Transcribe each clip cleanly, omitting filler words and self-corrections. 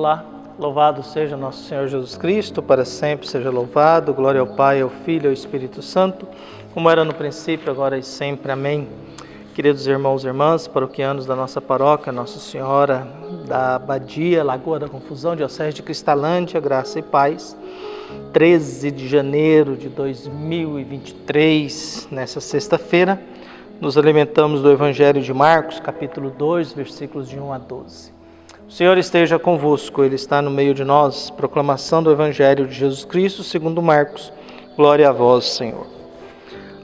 Olá, louvado seja nosso Senhor Jesus Cristo, para sempre seja louvado, glória ao Pai, ao Filho e ao Espírito Santo, como era no princípio, agora e sempre. Amém. Queridos irmãos e irmãs, paroquianos da nossa paróquia, Nossa Senhora da Abadia, Lagoa da Confusão, Diocese de Cristalândia, graça e paz. 13 de janeiro de 2023, nessa sexta-feira, nos alimentamos do Evangelho de Marcos, capítulo 2, versículos de 1 a 12. O Senhor esteja convosco, Ele está no meio de nós. Proclamação do Evangelho de Jesus Cristo, segundo Marcos. Glória a vós, Senhor.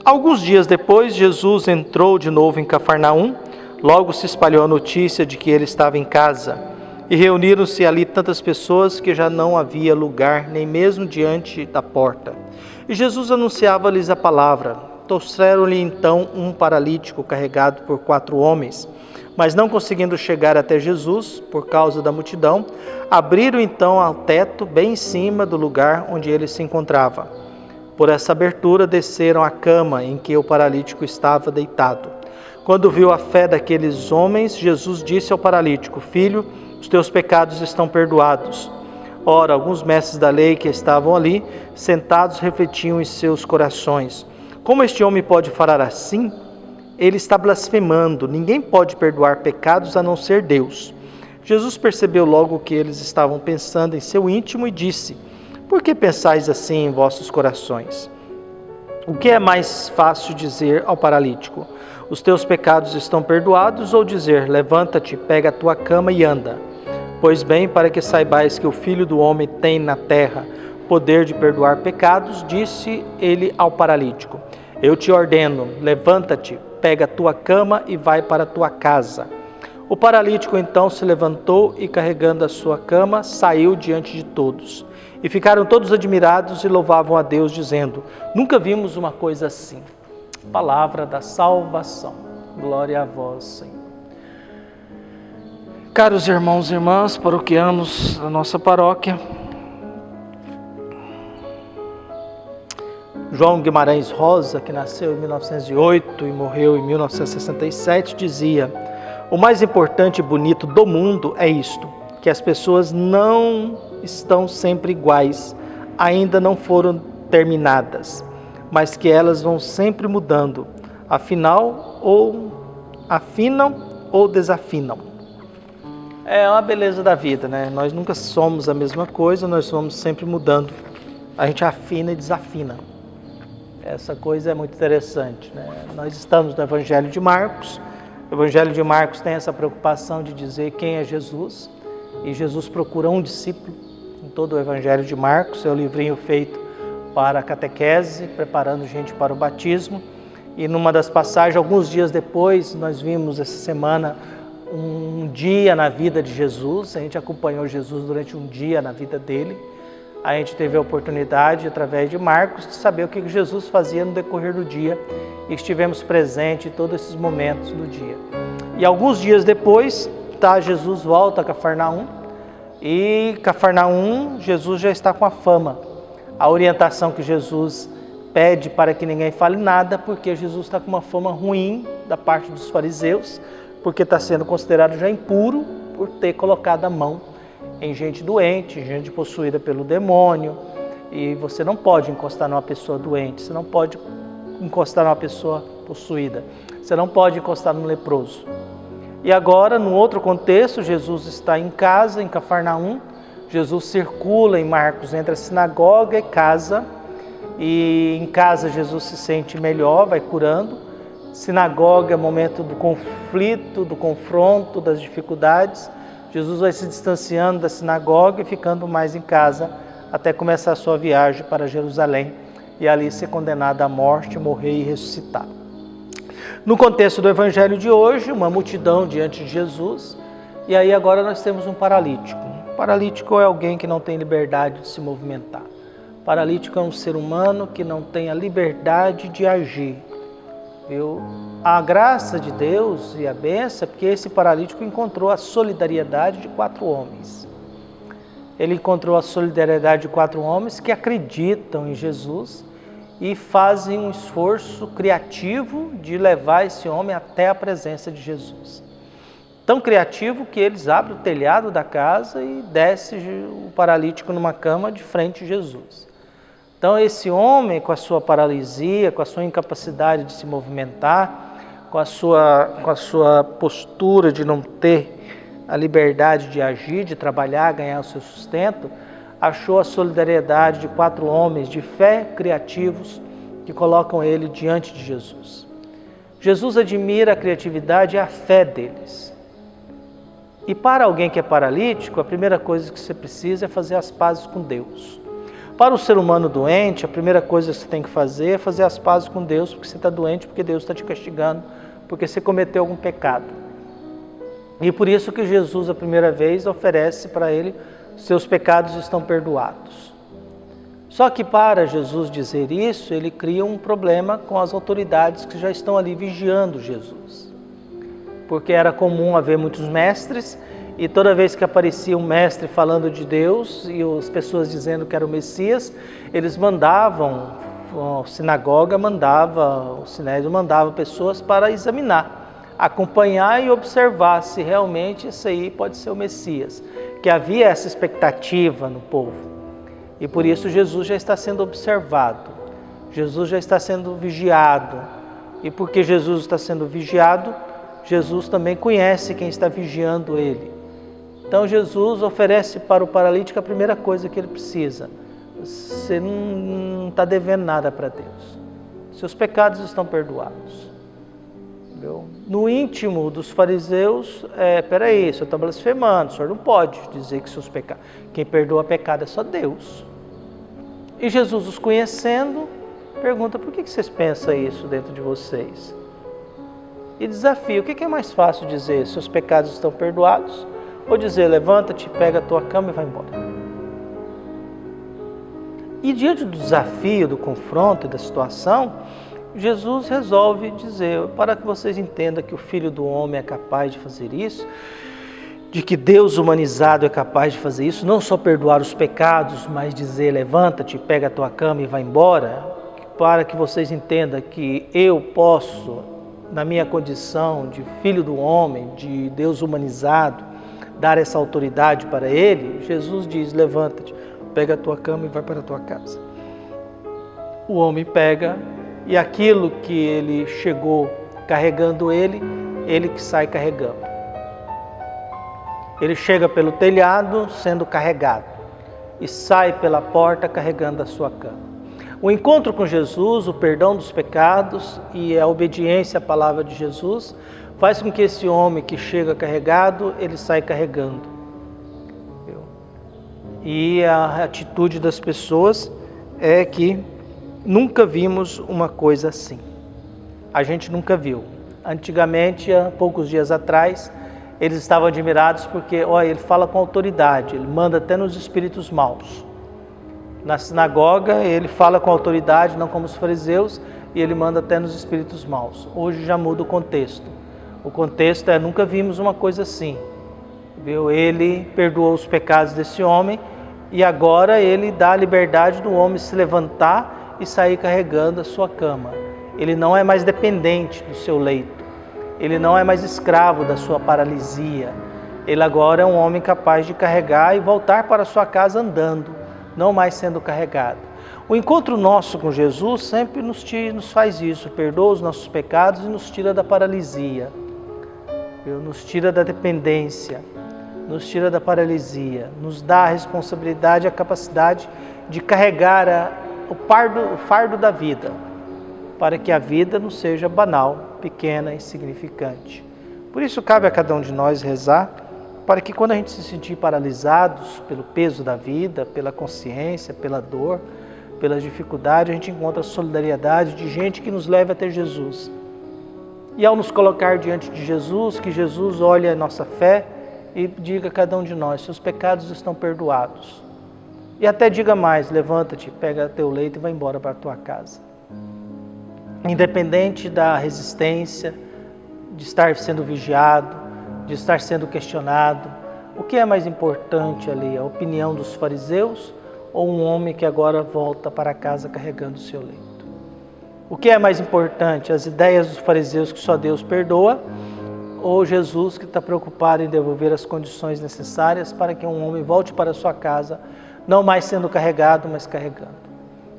Alguns dias depois, Jesus entrou de novo em Cafarnaum. Logo se espalhou a notícia de que ele estava em casa. E reuniram-se ali tantas pessoas que já não havia lugar, nem mesmo diante da porta. E Jesus anunciava-lhes a palavra. Trouxeram-lhe então um paralítico carregado por 4 homens. Mas não conseguindo chegar até Jesus, por causa da multidão, abriram então ao teto, bem em cima do lugar onde ele se encontrava. Por essa abertura desceram a cama em que o paralítico estava deitado. Quando viu a fé daqueles homens, Jesus disse ao paralítico: Filho, os teus pecados estão perdoados. Ora, alguns mestres da lei que estavam ali, sentados, refletiam em seus corações: como este homem pode falar assim? Ele está blasfemando. Ninguém pode perdoar pecados a não ser Deus. Jesus percebeu logo o que eles estavam pensando em seu íntimo e disse: Por que pensais assim em vossos corações? O que é mais fácil dizer ao paralítico: Os teus pecados estão perdoados, ou dizer: Levanta-te, pega a tua cama e anda? Pois bem, para que saibais que o Filho do Homem tem na terra poder de perdoar pecados, disse ele ao paralítico: Eu te ordeno, levanta-te, pega a tua cama e vai para a tua casa. O paralítico então se levantou e, carregando a sua cama, saiu diante de todos. E ficaram todos admirados e louvavam a Deus, dizendo: Nunca vimos uma coisa assim. Palavra da salvação. Glória a vós, Senhor. Caros irmãos e irmãs, paroquianos da nossa paróquia, João Guimarães Rosa, que nasceu em 1908 e morreu em 1967, dizia: O mais importante e bonito do mundo é isto, que as pessoas não estão sempre iguais, ainda não foram terminadas, mas que elas vão sempre mudando, afinam ou desafinam. É uma beleza da vida, né? Nós nunca somos a mesma coisa, nós vamos sempre mudando. A gente afina e desafina. Essa coisa é muito interessante, né? Nós estamos no Evangelho de Marcos. O Evangelho de Marcos tem essa preocupação de dizer quem é Jesus. E Jesus procura um discípulo em todo o Evangelho de Marcos. É o livrinho feito para a catequese, preparando gente para o batismo. E numa das passagens, alguns dias depois, nós vimos essa semana um dia na vida de Jesus. A gente acompanhou Jesus durante um dia na vida dele. A gente teve a oportunidade, através de Marcos, de saber o que Jesus fazia no decorrer do dia e estivemos presentes em todos esses momentos do dia. E alguns dias depois, Jesus volta a Cafarnaum e Cafarnaum, Jesus já está com a fama. A orientação que Jesus pede para que ninguém fale nada, porque Jesus está com uma fama ruim da parte dos fariseus, porque está sendo considerado já impuro por ter colocado a mão em gente doente, gente possuída pelo demônio, e você não pode encostar numa pessoa doente, você não pode encostar numa pessoa possuída, você não pode encostar num leproso. E agora, num outro contexto, Jesus está em casa, em Cafarnaum. Jesus circula em Marcos entre a sinagoga e casa, e em casa Jesus se sente melhor, vai curando. Sinagoga é momento do conflito, do confronto, das dificuldades. Jesus vai se distanciando da sinagoga e ficando mais em casa até começar a sua viagem para Jerusalém e ali ser condenado à morte, morrer e ressuscitar. No contexto do Evangelho de hoje, uma multidão diante de Jesus, e aí agora nós temos um paralítico. Um paralítico é alguém que não tem liberdade de se movimentar. Paralítico é um ser humano que não tem a liberdade de agir. A graça de Deus e a bênção é porque esse paralítico encontrou a solidariedade de 4 homens. Ele encontrou a solidariedade de 4 homens que acreditam em Jesus e fazem um esforço criativo de levar esse homem até a presença de Jesus. Tão criativo que eles abrem o telhado da casa e desce o paralítico numa cama de frente a Jesus. Então esse homem, com a sua paralisia, com a sua incapacidade de se movimentar, com a sua postura de não ter a liberdade de agir, de trabalhar, ganhar o seu sustento, achou a solidariedade de 4 homens de fé criativos que colocam ele diante de Jesus. Jesus admira a criatividade e a fé deles. E para alguém que é paralítico, a primeira coisa que você precisa é fazer as pazes com Deus. Para o ser humano doente, a primeira coisa que você tem que fazer é fazer as pazes com Deus, porque você está doente, porque Deus está te castigando, porque você cometeu algum pecado. E por isso que Jesus, a primeira vez, oferece para ele, seus pecados estão perdoados. Só que para Jesus dizer isso, ele cria um problema com as autoridades que já estão ali vigiando Jesus. Porque era comum haver muitos mestres, e toda vez que aparecia um mestre falando de Deus e as pessoas dizendo que era o Messias, eles mandavam, a sinagoga mandava, o sinédrio mandava pessoas para examinar, acompanhar e observar se realmente esse aí pode ser o Messias, que havia essa expectativa no povo. E por isso Jesus já está sendo observado, Jesus já está sendo vigiado, e porque Jesus está sendo vigiado, Jesus também conhece quem está vigiando ele. Então Jesus oferece para o paralítico a primeira coisa que ele precisa. Você não está devendo nada para Deus. Seus pecados estão perdoados. Entendeu? No íntimo dos fariseus, peraí, o senhor está blasfemando, o senhor não pode dizer que seus pecados, quem perdoa pecado é só Deus. E Jesus, os conhecendo, pergunta, por que vocês pensam isso dentro de vocês? E desafia, o que é mais fácil dizer? Seus pecados estão perdoados? Ou dizer, levanta-te, pega a tua cama e vai embora? E diante do desafio, do confronto e da situação, Jesus resolve dizer, para que vocês entendam que o Filho do Homem é capaz de fazer isso, de que Deus humanizado é capaz de fazer isso, não só perdoar os pecados, mas dizer, levanta-te, pega a tua cama e vai embora, para que vocês entendam que eu posso, na minha condição de Filho do Homem, de Deus humanizado, dar essa autoridade para ele, Jesus diz, levanta-te, pega a tua cama e vai para a tua casa. O homem pega e aquilo que ele chegou carregando ele que sai carregando. Ele chega pelo telhado sendo carregado e sai pela porta carregando a sua cama. O encontro com Jesus, o perdão dos pecados e a obediência à palavra de Jesus faz com que esse homem que chega carregado, ele sai carregando. E a atitude das pessoas é que nunca vimos uma coisa assim. A gente nunca viu. Antigamente, há poucos dias atrás, eles estavam admirados porque, ele fala com autoridade, ele manda até nos espíritos maus. Na sinagoga, ele fala com autoridade, não como os fariseus, e ele manda até nos espíritos maus. Hoje já muda o contexto. O contexto é, nunca vimos uma coisa assim. Viu? Ele perdoou os pecados desse homem e agora ele dá a liberdade do homem se levantar e sair carregando a sua cama. Ele não é mais dependente do seu leito. Ele não é mais escravo da sua paralisia. Ele agora é um homem capaz de carregar e voltar para a sua casa andando, não mais sendo carregado. O encontro nosso com Jesus sempre nos faz isso, perdoa os nossos pecados e nos tira da paralisia, nos tira da dependência, nos tira da paralisia, nos dá a responsabilidade, a capacidade de carregar o fardo da vida, para que a vida não seja banal, pequena, insignificante. Por isso cabe a cada um de nós rezar, para que quando a gente se sentir paralisados pelo peso da vida, pela consciência, pela dor, pelas dificuldades, a gente encontra a solidariedade de gente que nos leva até Jesus. E ao nos colocar diante de Jesus, que Jesus olhe a nossa fé e diga a cada um de nós, seus pecados estão perdoados. E até diga mais, levanta-te, pega teu leito e vai embora para a tua casa. Independente da resistência, de estar sendo vigiado, de estar sendo questionado, o que é mais importante ali? A opinião dos fariseus ou um homem que agora volta para casa carregando o seu leito? O que é mais importante? As ideias dos fariseus que só Deus perdoa ou Jesus que está preocupado em devolver as condições necessárias para que um homem volte para sua casa, não mais sendo carregado, mas carregando.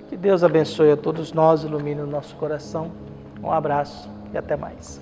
Que Deus abençoe a todos nós, ilumine o nosso coração. Um abraço e até mais.